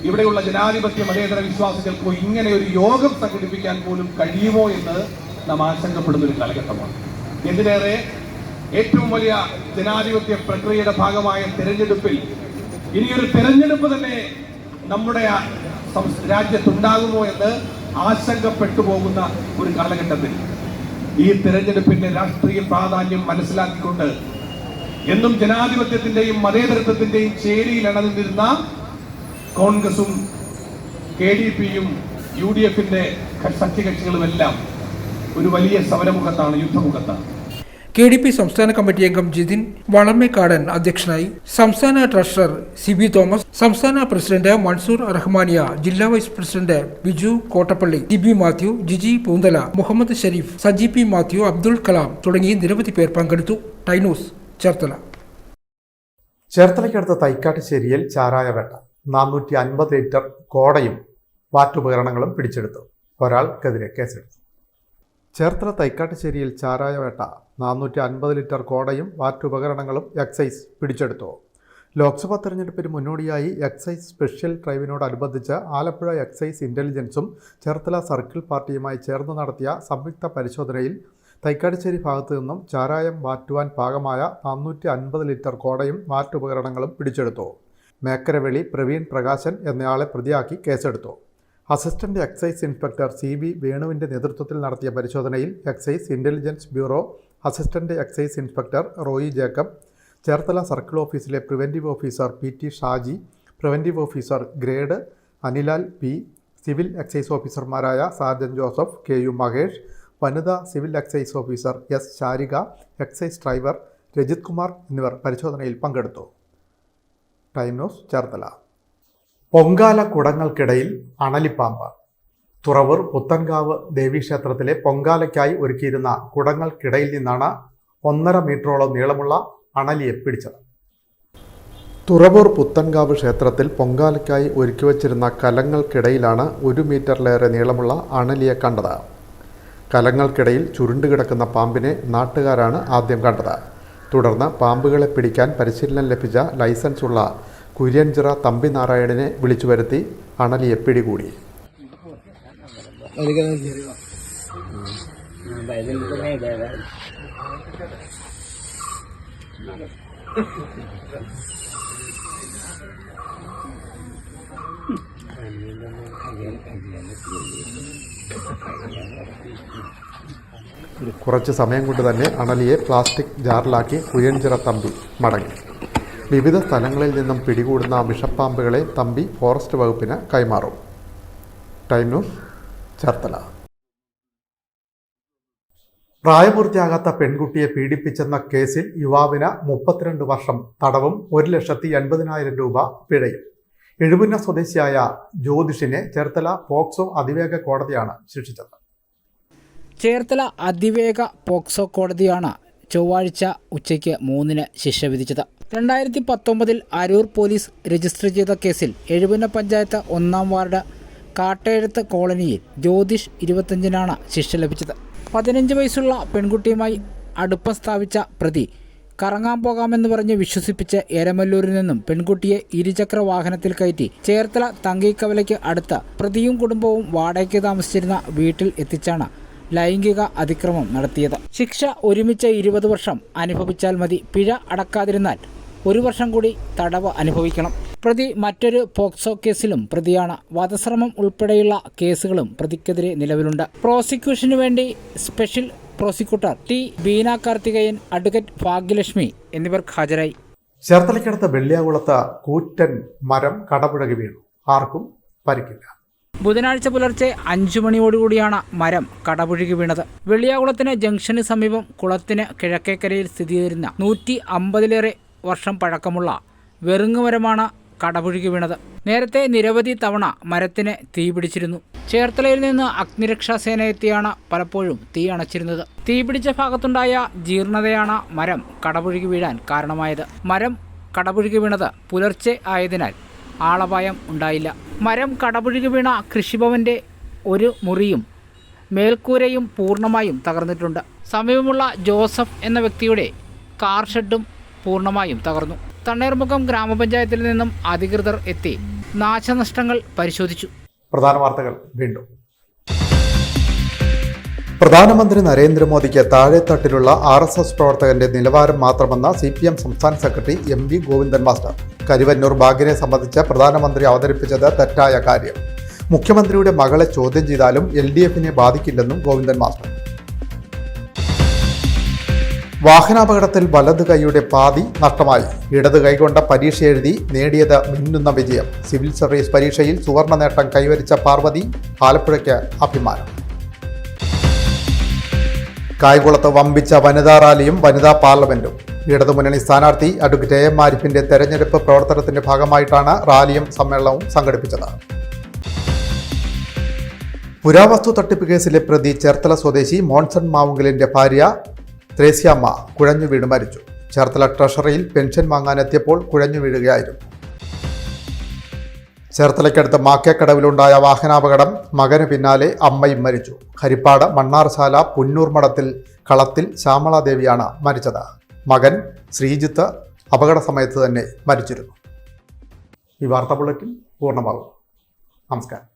ഇവിടെയുള്ള ജനാധിപത്യ മതേതര വിശ്വാസികൾക്കോ ഇങ്ങനെ ഒരു യോഗം സംഘടിപ്പിക്കാൻ പോലും കഴിയുമോ എന്ന് നാം ആശങ്കപ്പെടുന്ന ഒരു കാലഘട്ടമാണ്. എന്തിനേറെ ഏറ്റവും വലിയ ജനാധിപത്യ പ്രക്രിയയുടെ ഭാഗമായ തെരഞ്ഞെടുപ്പിൽ ഇനിയൊരു തെരഞ്ഞെടുപ്പ് തന്നെ നമ്മുടെ രാജ്യത്തുണ്ടാകുമോ എന്ന് ആശങ്കപ്പെട്ടു പോകുന്ന ഒരു കാലഘട്ടത്തിൽ ഈ തെരഞ്ഞെടുപ്പിന്റെ രാഷ്ട്രീയ പ്രാധാന്യം മനസ്സിലാക്കിക്കൊണ്ട് എന്നും ജനാധിപത്യത്തിന്റെയും മതേതരത്വത്തിന്റെയും ചേരിയിൽ അണഞ്ഞിരുന്ന കോൺഗ്രസും KDPയും UDFന്റെ സഖ്യകക്ഷികളുമെല്ലാം ഒരു വലിയ സമരമുഖത്താണ്, യുദ്ധമുഖത്താണ്.
KDP സംസ്ഥാന കമ്മിറ്റി അംഗം ജിതിൻ വളമേക്കാടൻ അധ്യക്ഷനായി. സംസ്ഥാന ട്രഷറർ CB തോമസ്, സംസ്ഥാന പ്രസിഡന്റ് മൻസൂർ റഹ്മാനിയ, ജില്ലാ vice president Biju Kottappally, TB Mathew, Jiji Poonthala, Muhammad Shareef, Saji P Mathew, Abdul Kalam തുടങ്ങി നിരവധി പേർ പങ്കെടുത്തു. ടൈനൂസ്, ചേർത്തല.
ചേർത്തലയ്ക്കടുത്ത് തൈക്കാട്ടുശ്ശേരിയിൽ ചാരായവേട്ട. 450 ലിറ്റർ കോടയും വാറ്റുപകരണങ്ങളും പിടിച്ചെടുത്തു. ഒരാൾക്കെതിരെ കേസെടുത്തു. ചേർത്തല തൈക്കാട്ടുശ്ശേരിയിൽ ചാരായവേട്ട. 450 ലിറ്റർ കോടയും വാറ്റുപകരണങ്ങളും എക്സൈസ് പിടിച്ചെടുത്തു. ലോക്സഭാ തെരഞ്ഞെടുപ്പിന് മുന്നോടിയായി എക്സൈസ് സ്പെഷ്യൽ ഡ്രൈവിനോടനുബന്ധിച്ച് ആലപ്പുഴ എക്സൈസ് ഇൻ്റലിജൻസും ചേർത്തല സർക്കിൾ പാർട്ടിയുമായി ചേർന്ന് നടത്തിയ സംയുക്ത പരിശോധനയിൽ തൈക്കാട്ടുശ്ശേരി ഭാഗത്തു നിന്നും ചാരായം വാറ്റുവാൻ പാകമായ 450 ലിറ്റർ കോടയും വാറ്റുപകരണങ്ങളും പിടിച്ചെടുത്തു. മേക്കരവെളി പ്രവീൺ പ്രകാശൻ എന്നയാളെ പ്രതിയാക്കി കേസെടുത്തു. അസിസ്റ്റന്റ് എക്സൈസ് ഇൻസ്പെക്ടർ CB വേണുവിൻ്റെ നേതൃത്വത്തിൽ നടത്തിയ പരിശോധനയിൽ excise intelligence bureau assistant excise inspector Roy Jacob, Cherthala circle ഓഫീസിലെ preventive officer PT Shaji, preventive officer grade Anilal P, civil excise ഓഫീസർമാരായ സാർജൻ ജോസഫ്, KU മഹേഷ്, വനിതാ civil excise officer S Sarika, excise driver Rajith Kumar എന്നിവർ പരിശോധനയിൽ പങ്കെടുത്തു. Time news, Cherthala. പൊങ്കാല കുടങ്ങൾക്കിടയിൽ അണലിപ്പാമ്പ്. തുറവൂർ പുത്തൻകാവ് ദേവീക്ഷേത്രത്തിലെ പൊങ്കാലയ്ക്കായി ഒരുക്കിയിരുന്ന കുടങ്ങൾക്കിടയിൽ നിന്നാണ് 1.5 മീറ്ററോളം നീളമുള്ള അണലിയെ പിടിച്ചത്. തുറവൂർ പുത്തൻകാവ് ക്ഷേത്രത്തിൽ പൊങ്കാലയ്ക്കായി ഒരുക്കിവച്ചിരുന്ന കലങ്ങൾക്കിടയിലാണ് 1 മീറ്ററിലേറെ നീളമുള്ള അണലിയെ കണ്ടത്. കലങ്ങൾക്കിടയിൽ ചുരുണ്ടുകിടക്കുന്ന പാമ്പിനെ നാട്ടുകാരാണ് ആദ്യം കണ്ടത്. തുടർന്ന് പാമ്പുകളെ പിടിക്കാൻ പരിശീലനം ലഭിച്ച ലൈസൻസുള്ള കുര്യൻചിറ തമ്പി നാരായണനെ വിളിച്ചു വരുത്തി അണലിയെ പിടികൂടി. കുറച്ച് സമയം കൊണ്ട് തന്നെ അണലിയെ പ്ലാസ്റ്റിക് ജാറിലാക്കി കുര്യൻചിറ തമ്പി മടങ്ങി. വിവിധ സ്ഥലങ്ങളിൽ നിന്നും പിടികൂടുന്ന വിഷപ്പാമ്പുകളെ തമ്പി ഫോറസ്റ്റ് വകുപ്പിന് കൈമാറും. Time news, Cherthala. പ്രായപൂർത്തിയാകാത്ത പെൺകുട്ടിയെ പീഡിപ്പിച്ചെന്ന കേസിൽ യുവാവിന് 32 വർഷം തടവും 1,80,000 രൂപ പിഴയും. എഴുപുന്ന സ്വദേശിയായ ജ്യോതിഷിനെ ചേർത്തല പോക്സോ അതിവേഗ കോടതിയാണ് ശിക്ഷിച്ചത്.
ചേർത്തല അതിവേഗ പോക്സോ കോടതിയാണ് ചൊവ്വാഴ്ച ഉച്ചയ്ക്ക് 3-ന് ശിക്ഷ വിധിച്ചത്. 2019 അരൂർ പോലീസ് രജിസ്റ്റർ ചെയ്ത കേസിൽ എഴുപുന്ന പഞ്ചായത്ത് 1-ാം വാർഡ് കാട്ടെഴുത്ത് കോളനിയിൽ ജ്യോതിഷ് 25-നാണ് ശിക്ഷ ലഭിച്ചത്. 15 വയസ്സുള്ള പെൺകുട്ടിയുമായി അടുപ്പം സ്ഥാപിച്ച പ്രതി കറങ്ങാൻ പോകാമെന്ന് പറഞ്ഞ് വിശ്വസിപ്പിച്ച് എരമല്ലൂരിൽ നിന്നും പെൺകുട്ടിയെ ഇരുചക്ര വാഹനത്തിൽ കയറ്റി ചേർത്തല തങ്കിക്കവലയ്ക്ക് അടുത്ത് പ്രതിയും കുടുംബവും വാടകയ്ക്ക് താമസിച്ചിരുന്ന വീട്ടിൽ എത്തിച്ചാണ് ലൈംഗിക അതിക്രമം നടത്തിയത്. ശിക്ഷ ഒരുമിച്ച് 20 വർഷം അനുഭവിച്ചാൽ മതി. പിഴ അടക്കാതിരുന്നാൽ 1 വർഷം കൂടി തടവ് അനുഭവിക്കണം. പ്രതി മറ്റൊരു പോക്സോ കേസിലും പ്രതിയാണ്. വധശ്രമം ഉൾപ്പെടെയുള്ള കേസുകളും പ്രതിക്കെതിരെ നിലവിലുണ്ട്. പ്രോസിക്യൂഷനു വേണ്ടി special prosecutor T Beena Karthikeyan, advocate Bhagyalakshmi എന്നിവർ ഹാജരായി.
ചേർത്തലയ്ക്കടുത്ത വെള്ളിയാകുളത്ത് കൂറ്റൻ മരം കടപുഴകി വീണു. ആർക്കും പരിക്കില്ല.
ബുധനാഴ്ച പുലർച്ചെ 5 മണിയോടുകൂടിയാണ് മരം കടപുഴകി വീണത്. വെള്ളിയാകുളത്തിന് ജംഗ്ഷന് സമീപം കുളത്തിന് കിഴക്കേക്കരയിൽ സ്ഥിതി ചെയ്യുന്ന 150-ലേറെ വർഷം പഴക്കമുള്ള വെറുങ്ങുമരമാണ് കടപുഴകി വീണത്. നേരത്തെ നിരവധി തവണ മരത്തിന് തീപിടിച്ചിരുന്നു. ചേർത്തലയിൽ നിന്ന് അഗ്നിരക്ഷാസേന എത്തിയാണ് പലപ്പോഴും തീ അണച്ചിരുന്നത്. തീപിടിച്ച ഭാഗത്തുണ്ടായ ജീർണതയാണ് മരം കടപുഴകി വീഴാൻ കാരണമായത്. മരം കടപുഴകി വീണത് പുലർച്ചെ ആയതിനാൽ ആളപായം ഉണ്ടായില്ല. മരം കടപുഴകി വീണ കൃഷിഭവന്റെ ഒരു മുറിയും മേൽക്കൂരയും പൂർണ്ണമായും തകർന്നിട്ടുണ്ട്. സമീപമുള്ള ജോസഫ് എന്ന വ്യക്തിയുടെ കാർ ഷെഡും പൂർണ്ണമായും തകർന്നു. തണ്ണീർമുക്കം ഗ്രാമപഞ്ചായത്തിൽ നിന്നും അധികൃതർ എത്തി നാശനഷ്ടങ്ങൾ പരിശോധിച്ചു.
പ്രധാന വാർത്തകൾ വീണ്ടും. പ്രധാനമന്ത്രി നരേന്ദ്രമോദിക്ക് താഴെത്തട്ടിലുള്ള RSS പ്രവർത്തകന്റെ നിലവാരം മാത്രമെന്ന CPM സംസ്ഥാന secretary MV Govindan master. Karuvannur ബാഗിനെ സംബന്ധിച്ച് പ്രധാനമന്ത്രി അവതരിപ്പിച്ചത് തെറ്റായ കാര്യം. മുഖ്യമന്ത്രിയുടെ മകളെ ചോദ്യം ചെയ്താലും LDFനെ ബാധിക്കില്ലെന്നും ഗോവിന്ദൻ മാസ്റ്റർ. വാഹനാപകടത്തിൽ വലത് കൈയുടെ പാതി നഷ്ടമായി. ഇടത് കൈകൊണ്ട പരീക്ഷ എഴുതി നേടിയത് മിന്നുന്ന വിജയം. സിവിൽ സർവീസ് പരീക്ഷയിൽ സുവർണ നേട്ടം കൈവരിച്ച പാർവതി. ആലപ്പുഴയ്ക്ക് അഭിമാനം. കായംകുളത്ത് വമ്പിച്ച വനിതാ റാലിയും വനിതാ പാർലമെന്റും. ഇടതുമുന്നണി സ്ഥാനാർത്ഥി അഡ്വക്കേറ്റ് AM ആരിഫിന്റെ തെരഞ്ഞെടുപ്പ് പ്രവർത്തനത്തിന്റെ ഭാഗമായിട്ടാണ് റാലിയും സമ്മേളനവും സംഘടിപ്പിച്ചത്. പുരാവസ്തു തട്ടിപ്പ് കേസിലെ പ്രതി ചേർത്തല സ്വദേശി മോൺസൺ മാവുങ്കലിന്റെ ഭാര്യ ത്രേസ്യാമ്മ കുഴഞ്ഞു വീണ് മരിച്ചു. ചേർത്തല ട്രഷറിയിൽ പെൻഷൻ വാങ്ങാനെത്തിയപ്പോൾ കുഴഞ്ഞു വീഴുകയായിരുന്നു. ചേർത്തലയ്ക്കടുത്ത് മാക്കേക്കടവിലുണ്ടായ വാഹനാപകടം. മകന് പിന്നാലെ അമ്മയും മരിച്ചു. ഹരിപ്പാട് മണ്ണാർശാല പുന്നൂർമഠത്തിൽ കളത്തിൽ ശ്യാമളാദേവിയാണ് മരിച്ചത്. മകൻ ശ്രീജിത്ത് അപകട സമയത്ത് തന്നെ മരിച്ചിരുന്നു. ഈ വാർത്താ ബുള്ളറ്റിൻ പൂർണ്ണമാകും. നമസ്കാരം.